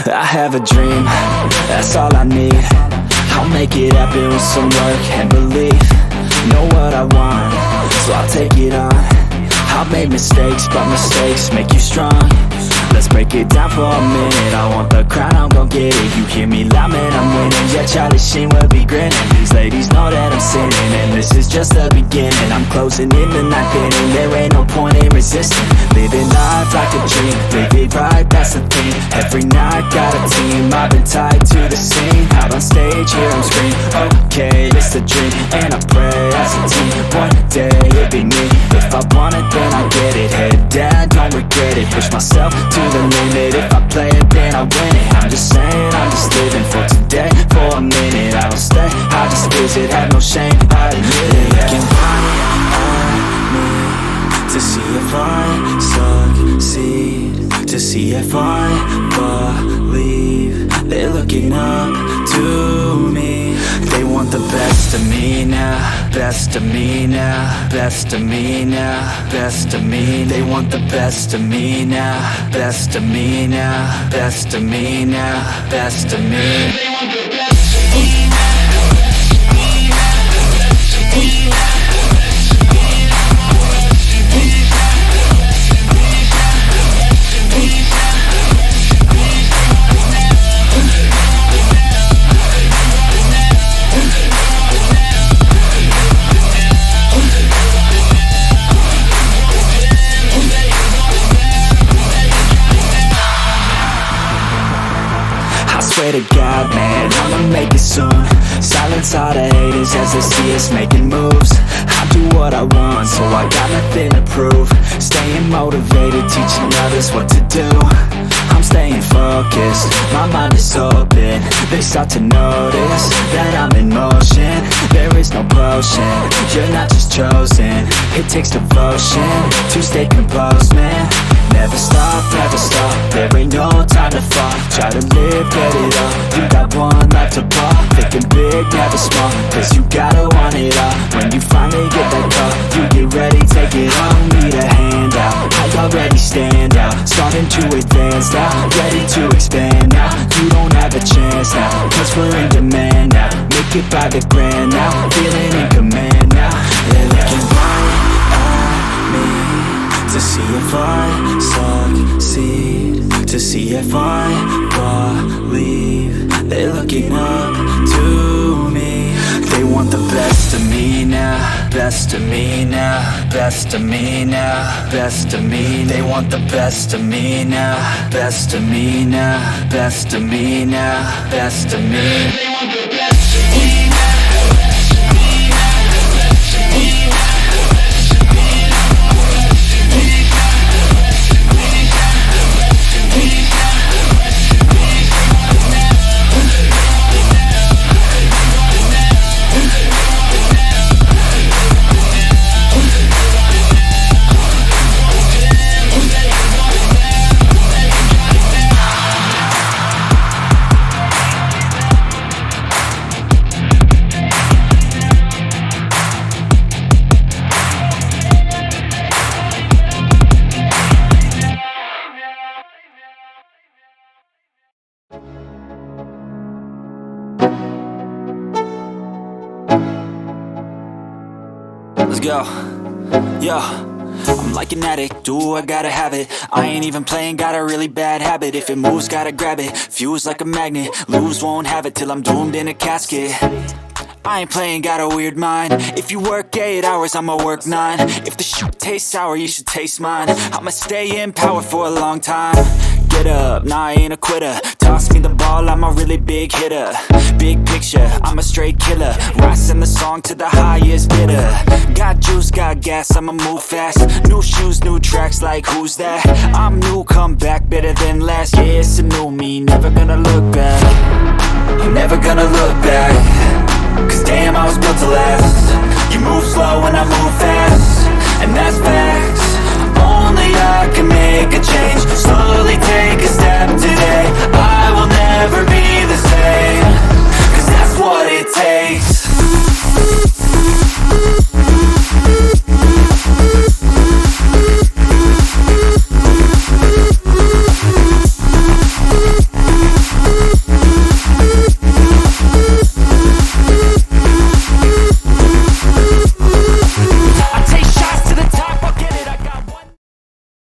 I have a dream, that's all I need. I'll make it happen with some work and belief. Know what I want, so I'll take it on. I've made mistakes, but mistakes make you strong. Let's break it down for a minute. I want the crown, I'm gon' get it. You hear me loud, man, I'm winning. Yeah, Charlie Sheen will be grinning. These ladies know that I'm sinning, and this is just the beginning. I'm closing in the ninth inning. There ain't no point in resisting. Living life like a dream, live it right, that's the thing. Every night, got a team, I've been tied to the scene. Out on stage, here I'm screaming, okay, it's a dream. And I pray as a team, one day it'll be me. If I want it, then I get it. Head down, don't regret it. Push myself to the limit. If I play it, then I win it. I'm just saying, I'm just living for today. For a minute, I don't stay, I just visit. Have no shame, I admit it. Looking right at me to see if I succeed, to see if I believe. They're looking up to me. They want the best of me now, best of me now, best of me now, best of me. They want the best of me now, best of me now, best of me now, best of me. They want the best of me now. Swear to God, man, I'ma make it soon. Silence all the haters as they see us making moves. I do what I want, so I got nothing to prove. Staying motivated, teaching others what to do. I'm staying focused, my mind is open. They start to notice that I'm in motion. There is no potion, you're not just chosen. It takes devotion to stay composed, man. Never stop, there ain't no time to fall. Try to live, get it all, you got one life to ball. Thinking big, never small, cause you gotta want it all. When you finally get that call, you get ready, take it on. Need a hand out, I already stand out. Starting to advance now, ready to expand now. You don't have a chance now, cause we're in demand now. Make it by the grand now, feeling in command now. They're looking right at me to see if I succeed, to see if I believe. They're looking up to me. They want the best of me now, best of me now, best of me now, best of me. They want the best of me now, best of me now, best of me now, best of me. They want the best of me now. Let's go, yo. I'm like an addict, do I gotta have it. I ain't even playing, got a really bad habit. If it moves, gotta grab it, fuse like a magnet. Lose, won't have it till I'm doomed in a casket. I ain't playing, got a weird mind. If you work 8 hours, I'ma work 9. If the shoot tastes sour, you should taste mine. I'ma stay in power for a long time. Get up, nah, I ain't a quitter. Toss me the ball, I'm a really big hitter. Big picture, I'm a straight killer. Rising the song to the highest bidder. Got juice, got gas, I'ma move fast. New shoes, new tracks, like who's that? I'm new, come back, better than last. Yeah, it's a new me, never gonna look back. I'm never gonna look back, cause damn, I was built to last. You move slow and I move fast, and that's facts. Only I can make a change